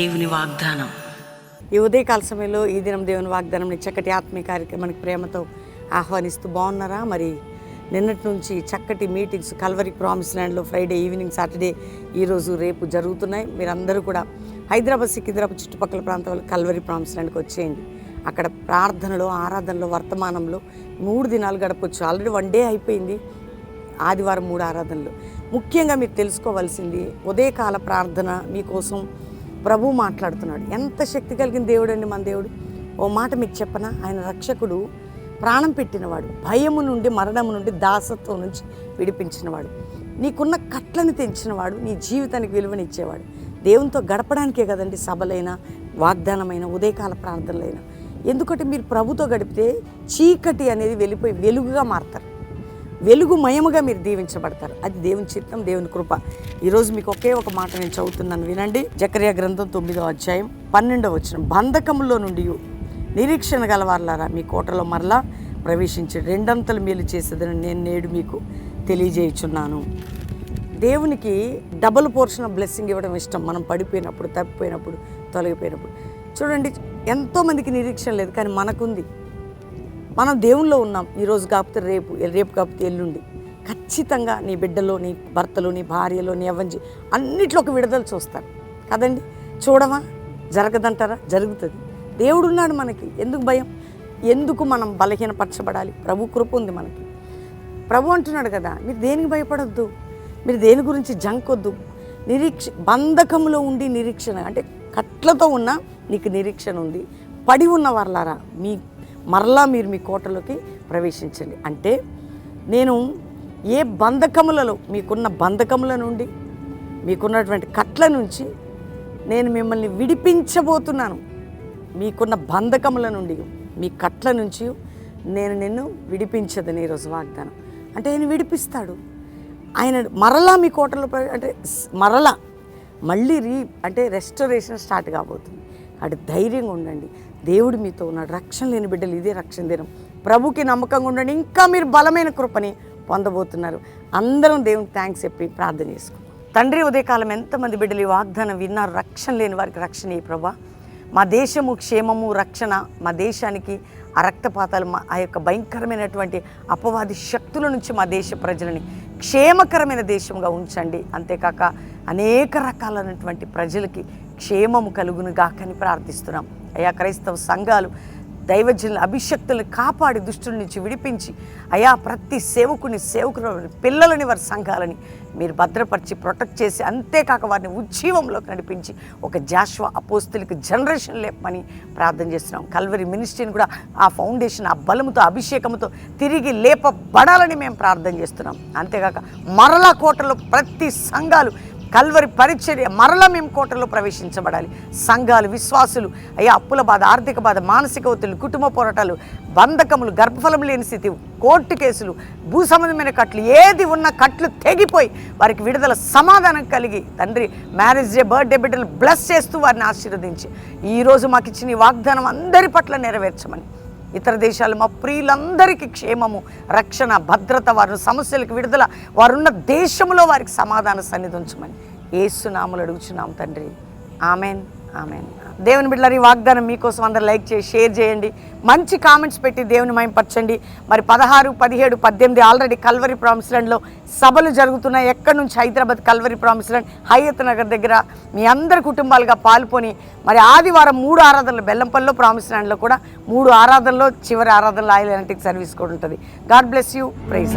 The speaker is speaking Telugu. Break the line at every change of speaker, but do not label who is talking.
దేవుని వాగ్దానం.
ఈ ఉదయకాల సమయంలో ఈ దినం దేవుని వాగ్దానం చక్కటి ఆత్మీయ కార్యక్రమానికి ప్రేమతో ఆహ్వానిస్తూ బాగున్నారా? మరి నిన్నటి నుంచి చక్కటి మీటింగ్స్ కల్వరి ప్రామిస్ ల్యాండ్లో ఫ్రైడే ఈవినింగ్, సాటర్డే, ఈరోజు రేపు జరుగుతున్నాయి. మీరందరూ కూడా హైదరాబాద్, సికింద్రాబాద్ చుట్టుపక్కల ప్రాంతాల్లో కల్వరి ప్రామిస్ ల్యాండ్కి వచ్చేయండి. అక్కడ ప్రార్థనలో, ఆరాధనలో, వర్తమానంలో 3 దినాలు గడపచ్చు. ఆల్రెడీ 1 డే అయిపోయింది. ఆదివారం 3 ఆరాధనలు. ముఖ్యంగా మీరు తెలుసుకోవాల్సింది, ఉదయకాల ప్రార్థన మీకోసం ప్రభు మాట్లాడుతున్నాడు. ఎంత శక్తి కలిగిన దేవుడు అండి మన దేవుడు. ఓ మాట మీకు చెప్పనా, ఆయన రక్షకుడు, ప్రాణం పెట్టినవాడు, భయము నుండి, మరణము నుండి, దాసత్వం నుంచి విడిపించినవాడు, నీకున్న కట్లను తెంచినవాడు, నీ జీవితానికి విలువనిచ్చేవాడు. దేవునితో గడపడానికే కదండి సభలైనా, వాగ్దానమైన, ఉదయకాల ప్రార్థనలైనా. ఎందుకంటే మీరు ప్రభుతో గడిపితే చీకటి అనేది వెళ్ళిపోయి వెలుగుగా మారుతారు, వెలుగుమయముగా మీరు దీవించబడతారు. అది దేవుని చిత్తం, దేవుని కృప. ఈరోజు మీకు ఒకే ఒక మాట నేను చదువుతున్నాను, వినండి. జకర్యా గ్రంథం 9వ అధ్యాయం 12వ వచనం. బంధకములో నుండి నిరీక్షణ గలవారులారా, మీ కోటలో మరలా ప్రవేశించి 2 మేలు చేసేదని నేను నేడు మీకు తెలియజేయుచున్నాను. దేవునికి డబుల్ పోర్షన్ ఆఫ్ బ్లెస్సింగ్ ఇవ్వడం ఇష్టం. మనం పడిపోయినప్పుడు, తప్పిపోయినప్పుడు, తొలగిపోయినప్పుడు. చూడండి, ఎంతోమందికి నిరీక్షణ లేదు, కానీ మనకుంది. మనం దేవునిలో ఉన్నాం. ఈరోజు కాకపోతే రేపు, రేపు కాకపోతే ఎల్లుండి. ఖచ్చితంగా నీ బిడ్డలో, నీ భర్తలో, నీ భార్యలో, నీ అవ్వంజి అన్నిట్లో ఒక విడుదల చూస్తారు కదండి. చూడవా? జరగదంటారా? జరుగుతుంది. దేవుడు ఉన్నాడు మనకి. ఎందుకు భయం? ఎందుకు మనం బలహీనపరచబడాలి? ప్రభు కృప ఉంది మనకి. ప్రభు అంటున్నాడు కదా, మీరు దేనికి భయపడొద్దు, మీరు దేని గురించి జంకొద్దు. బంధకంలో ఉండి నిరీక్షణ అంటే కట్లతో ఉన్న నీకు నిరీక్షణ ఉంది. పడి ఉన్న వర్లారా, మరలా మీరు మీ కోటలోకి ప్రవేశించండి. అంటే నేను ఏ బంధకములలో, మీకున్న బంధకముల నుండి, మీకున్నటువంటి కట్ల నుంచి నేను మిమ్మల్ని విడిపించబోతున్నాను. మీకున్న బంధకముల నుండి, మీ కట్ల నుంచి నేను నిన్ను విడిపించదని ఈరోజు వాగ్దానం. అంటే ఆయన విడిపిస్తాడు. ఆయన మరలా మీ కోటలో అంటే మళ్ళీ అంటే రెస్టరేషన్ స్టార్ట్ కాబోతుంది. అటు ధైర్యంగా ఉండండి. దేవుడు మీతో ఉన్నాడు. రక్షణ లేని బిడ్డలు ఇదే రక్షణ దినం. ప్రభుకి నమ్మకంగా ఉండండి. ఇంకా మీరు బలమైన కృపని పొందబోతున్నారు. అందరం దేవునికి థ్యాంక్స్ చెప్పి ప్రార్థన చేసుకుంటాం. తండ్రి, ఉదయకాలం ఎంతమంది బిడ్డలు ఈ వాగ్దానం విన్నారు. రక్షణ లేని వారికి రక్షణ ఈ ప్రభా. మా దేశము క్షేమము, రక్షణ, మా దేశానికి ఆ రక్తపాతాలు, ఆ యొక్క భయంకరమైనటువంటి అపవాది శక్తుల నుంచి మా దేశ ప్రజలని క్షేమకరమైన దేశంగా ఉంచండి. అంతేకాక అనేక రకాలైనటువంటి ప్రజలకి క్షేమము కలుగును గాకని ప్రార్థిస్తున్నాం. అయా, క్రైస్తవ సంఘాలు దైవజనుల అభిషక్తులను కాపాడి దుష్టుల నుంచి విడిపించి, అయా ప్రతి సేవకుని, పిల్లలని, వారి సంఘాలని మీరు భద్రపరిచి ప్రొటెక్ట్ చేసి, అంతేకాక వారిని ఉజ్జీవంలోకి నడిపించి ఒక జాషువా అపోస్తులికి జనరేషన్ లేపమని ప్రార్థన చేస్తున్నాం. కల్వరి మినిస్ట్రీని కూడా ఆ ఫౌండేషన్, ఆ బలముతో, అభిషేకంతో తిరిగి లేపబడాలని మేము ప్రార్థన చేస్తున్నాం. అంతేకాక మరలా కోటలో ప్రతి సంఘాలు కల్వరి పరిచర్య మరలా మేము కోటలో ప్రవేశించబడాలి. సంఘాలు, విశ్వాసులు, అయ్యా అప్పుల బాధ, ఆర్థిక బాధ, మానసిక ఒత్తిళ్లు, కుటుంబ పోరాటాలు, బంధకములు, గర్భఫలం లేని స్థితి, కోర్టు కేసులు, భూ సంబంధమైన కట్లు, ఏది ఉన్న కట్లు తెగిపోయి వారికి విడుదల, సమాధానం కలిగి, తండ్రి మ్యారేజ్ డే, బర్త్డే బిడ్డలు బ్లెస్ చేస్తూ వారిని ఆశీర్వదించి ఈరోజు మాకు ఇచ్చిన ఈ వాగ్దానం అందరి పట్ల నెరవేర్చమని, ఇతర దేశాలు మా ప్రియులందరికీ క్షేమము, రక్షణ, భద్రత, వారి సమస్యలకు విడుదల, వారున్న దేశంలో వారికి సమాధాన సన్నిధించమని యేసు నామములో అడుగుచున్నాం తండ్రి. Amen, amen. దేవుని బిడ్డలారా, ఈ వాగ్దానం మీకోసం అందరూ లైక్ చేసి షేర్ చేయండి. మంచి కామెంట్స్ పెట్టి దేవుని మహిమపరచండి. మరి 16, 17, 18 ఆల్రెడీ కల్వరి ప్రామిస్ ల్యాండ్లో సభలు జరుగుతున్నాయి. ఎక్కడి నుంచి? Hyderabad Calvary promise land, Hayathnagar దగ్గర మీ అందరి కుటుంబాలుగా పాల్గొని, మరి ఆదివారం 3 ఆరాధనలు, బెల్లంపల్లిలో ప్రామిస్ ల్యాండ్లో కూడా 3 ఆరాధనలో, చివరి ఆరాధనలో ఆయిల్ ఎలక్ట్రిక్ సర్వీస్ కూడా ఉంటుంది. God bless you. ప్రైజ్.